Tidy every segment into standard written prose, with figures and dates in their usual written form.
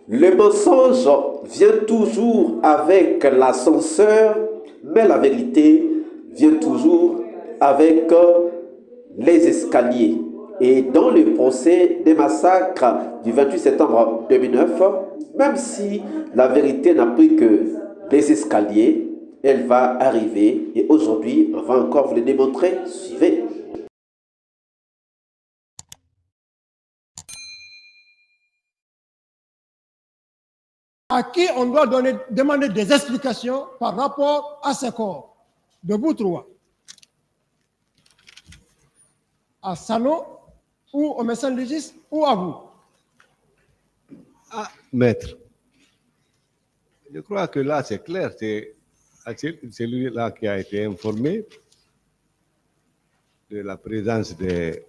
Le mensonge vient toujours avec l'ascenseur, mais la vérité vient toujours avec les escaliers. Et dans le procès des massacres du 28 septembre 2009, même si la vérité n'a pris que les escaliers, elle va arriver. Et aujourd'hui, on va encore vous le démontrer. Suivez. À qui on doit demander des explications par rapport à ces corps. De vous trois. À Sano, ou au médecin légiste, ou à vous. Ah, maître, je crois que là c'est clair, c'est celui-là qui a été informé de la présence de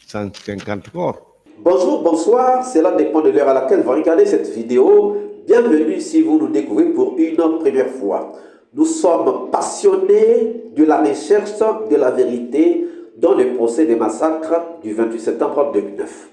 150 corps. Bonjour, bonsoir, cela dépend de l'heure à laquelle vous regardez cette vidéo. Bienvenue si vous nous découvrez pour une première fois. Nous sommes passionnés de la recherche de la vérité dans le procès des massacres du 28 septembre 2009.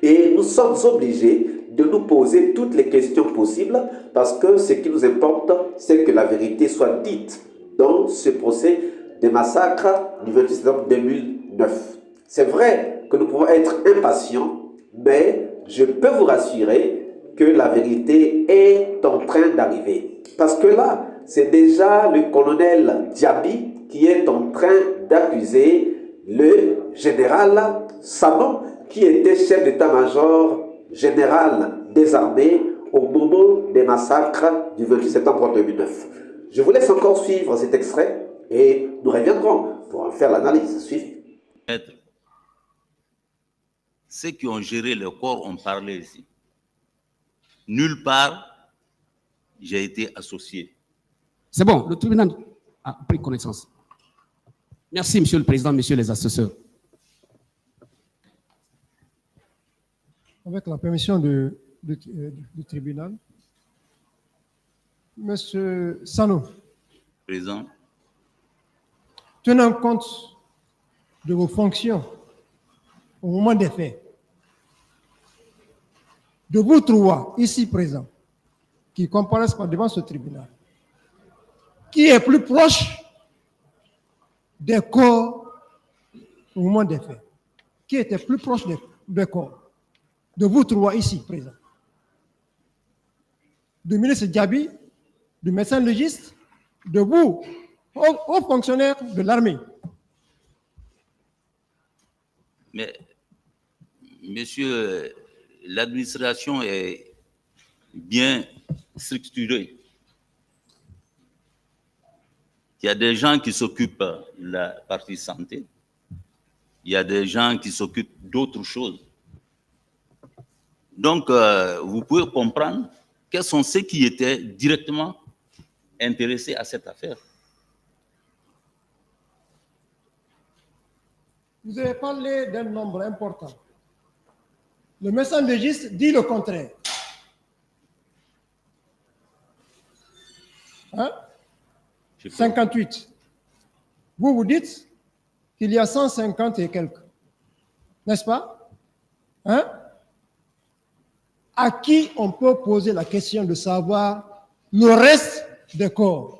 Et nous sommes obligés de nous poser toutes les questions possibles parce que ce qui nous importe, c'est que la vérité soit dite dans ce procès des massacres du 28 septembre 2009. C'est vrai que nous pouvons être impatients, mais je peux vous rassurer que la vérité est en train d'arriver. Parce que là, c'est déjà le colonel Diaby qui est en train d'accuser le général Sano, qui était chef d'état-major général des armées au moment des massacres du 28 septembre 2009. Je vous laisse encore suivre cet extrait et nous reviendrons pour en faire l'analyse. Suivez. Ceux qui ont géré le corps ont parlé ici. Nulle part, j'ai été associé. C'est bon, le tribunal a pris connaissance. Merci, Monsieur le Président, Messieurs les assesseurs. Avec la permission du tribunal, Monsieur Sano, Président, tenant compte de vos fonctions au moment des faits, de vous trois ici présents qui comparaissent devant ce tribunal, qui est plus proche des corps au moment des faits, qui était plus proche des corps, de vous trois ici présents, du ministre Diaby, du médecin légiste, de vous, aux fonctionnaires de l'armée. mais monsieur, l'administration est bien structurée. Il y a des gens qui s'occupent de la partie santé. Il y a des gens qui s'occupent d'autres choses. Donc, vous pouvez comprendre quels sont ceux qui étaient directement intéressés à cette affaire. Vous avez parlé d'un nombre important. Le médecin légiste dit le contraire. Hein? 58. Vous, vous dites qu'il y a 150 et quelques. N'est-ce pas? Hein? À qui on peut poser la question de savoir le reste des corps?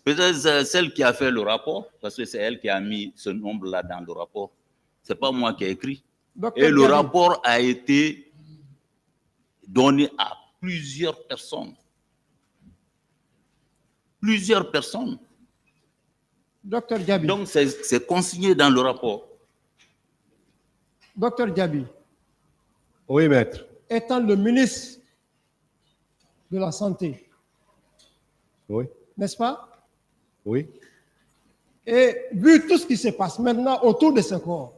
Peut-être celle qui a fait le rapport, parce que c'est elle qui a mis ce nombre-là dans le rapport. Ce n'est pas moi qui ai écrit. Docteur Et le Diaby, rapport a été donné à plusieurs personnes. Plusieurs personnes. Docteur Diaby. Donc, c'est consigné dans le rapport. Docteur Diaby, Oui, maître. étant le ministre de la Santé, Oui, n'est-ce pas? oui. Et vu tout ce qui se passe maintenant autour de ce corps,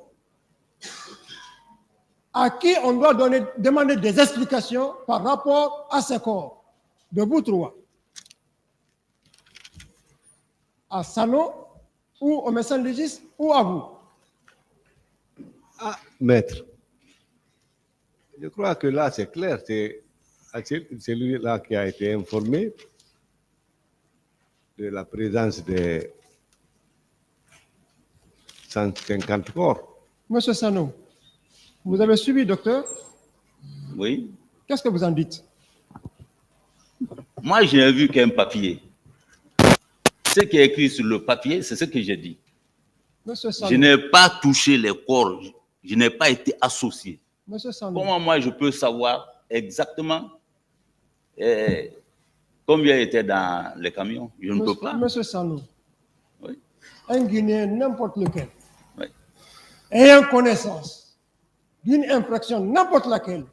à qui on doit demander des explications par rapport à ce corps, de vous trois. À Sano, ou au médecin légiste, ou à vous. Ah, maître, je crois que là c'est clair, c'est celui-là qui a été informé de la présence de 150 corps. Monsieur Sano, vous avez suivi, docteur? Oui. Qu'est-ce que vous en dites? Moi, je n'ai vu qu'un papier. Ce qui est écrit sur le papier, c'est ce que j'ai dit. Monsieur Je Sano, n'ai pas touché les corps. Je n'ai pas été associé. Monsieur Sano, Comment moi je peux savoir exactement combien était dans les camions? Je ne peux pas. Monsieur Sano, Oui. un Guinéen, n'importe lequel, Oui. ayant connaissance d'une infraction, n'importe laquelle,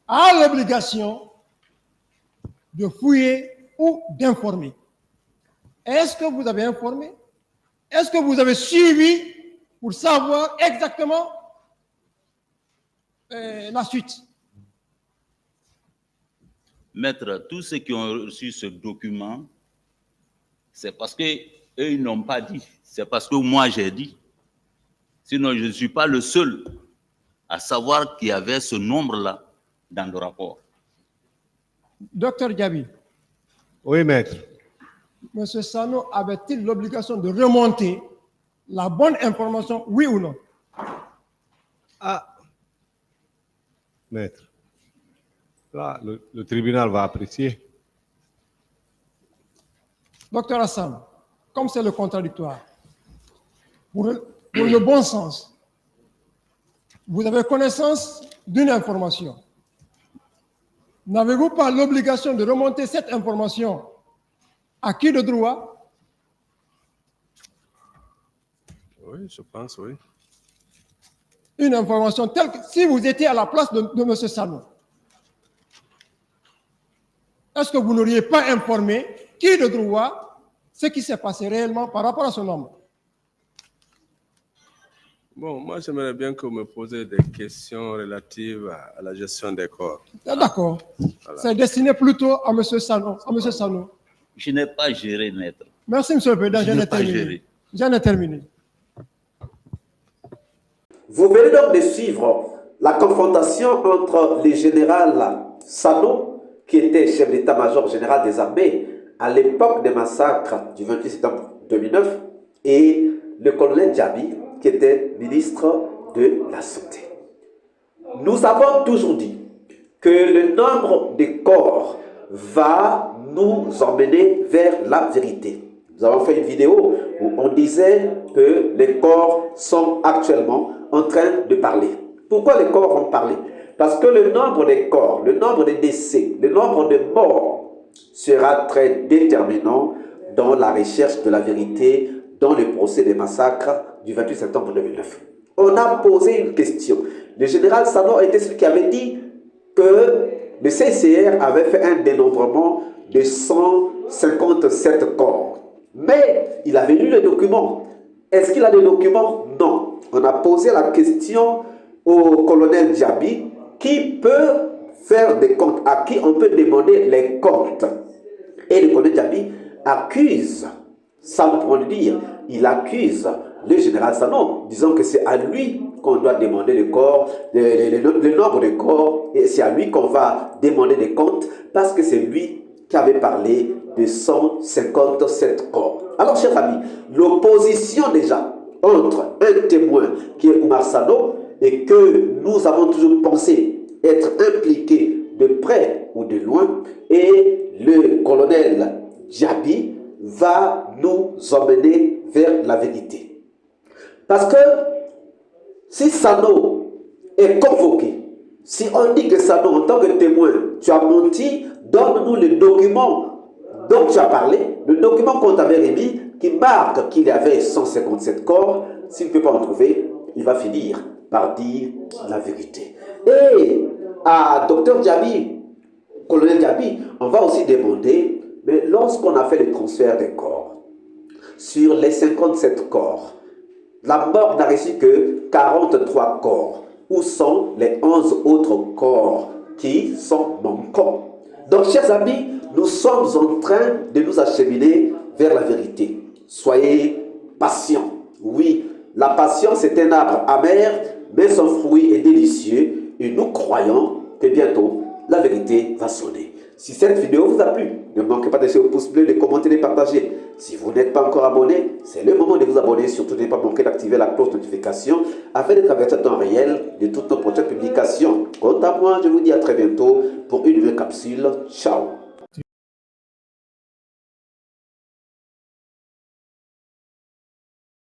a l'obligation de fouiller ou d'informer. Est-ce que vous avez informé? Est-ce que vous avez suivi pour savoir exactement la suite? Maître, tous ceux qui ont reçu ce document, c'est parce qu'eux, ils n'ont pas dit. C'est parce que moi, j'ai dit. Sinon, je ne suis pas le seul à savoir qu'il y avait ce nombre-là dans le rapport. Docteur Diaby, Oui, maître. M. Sano avait-il l'obligation de remonter la bonne information, oui ou non? Ah, maître. Là, le tribunal va apprécier. Docteur Hassan, comme c'est le contradictoire, pour le bon sens, vous avez connaissance d'une information. N'avez-vous pas l'obligation de remonter cette information à qui de droit? Oui, je pense, oui. Une information telle que si vous étiez à la place de M. Sano, est-ce que vous n'auriez pas informé qui de droit ce qui s'est passé réellement par rapport à ce nombre? Bon, moi, j'aimerais bien que vous me posiez des questions relatives à la gestion des corps. D'accord. Voilà. C'est destiné plutôt à M. Sano. Je n'ai pas géré, maître. Merci, M. le Président. Je n'ai pas géré. J'en ai terminé. Vous venez donc de suivre la confrontation entre le général Sano, qui était chef d'état-major général des armées à l'époque des massacres du 28 septembre 2009, et le colonel Diaby, qui était ministre de la Santé. Nous avons toujours dit que le nombre de corps va nous emmener vers la vérité. Nous avons fait une vidéo où on disait que les corps sont actuellement en train de parler. Pourquoi les corps vont parler? Parce que le nombre des corps, le nombre de décès, le nombre de morts sera très déterminant dans la recherche de la vérité dans le procès des massacres du 28 septembre 2009. On a posé une question. Le général Sano était celui qui avait dit que le CICR avait fait un dénombrement de 157 corps. Mais il avait lu les documents. Est-ce qu'il a des documents? Non. On a posé la question au colonel Diaby qui peut faire des comptes, à qui on peut demander les comptes. Et le colonel Diaby accuse, sans pour le dire, il accuse le général Sano, disant que c'est à lui qu'on doit demander le corps, le nombre de corps, et c'est à lui qu'on va demander des comptes, parce que c'est lui qui avait parlé de 157 corps. Alors, chers amis, l'opposition déjà entre un témoin qui est Oumar Sano et que nous avons toujours pensé être impliqué de près ou de loin, et le colonel Diaby va nous emmener vers la vérité. Parce que si Sano est convoqué, si on dit que Sano, en tant que témoin, tu as menti, donne-nous le document dont tu as parlé, le document qu'on t'avait remis, qui marque qu'il y avait 157 corps. S'il ne peut pas en trouver, il va finir par dire la vérité. Et à Dr Diaby, colonel Diaby, on va aussi demander, mais lorsqu'on a fait le transfert des corps, sur les 57 corps, la mort n'a reçu que 43 corps. Où sont les 11 autres corps qui sont manquants? Donc, chers amis, nous sommes en train de nous acheminer vers la vérité. Soyez patients. Oui, la patience est un arbre amer, mais son fruit est délicieux. Et nous croyons que bientôt, la vérité va sonner. Si cette vidéo vous a plu, ne manquez pas de laisser un pouce bleu, de commenter, de partager. Si vous n'êtes pas encore abonné, c'est le moment de vous abonner. Surtout, ne pas manquer d'activer la cloche de notification afin d'être averti en temps réel de toutes nos prochaines publications. Quant à moi, je vous dis à très bientôt pour une nouvelle capsule. Ciao.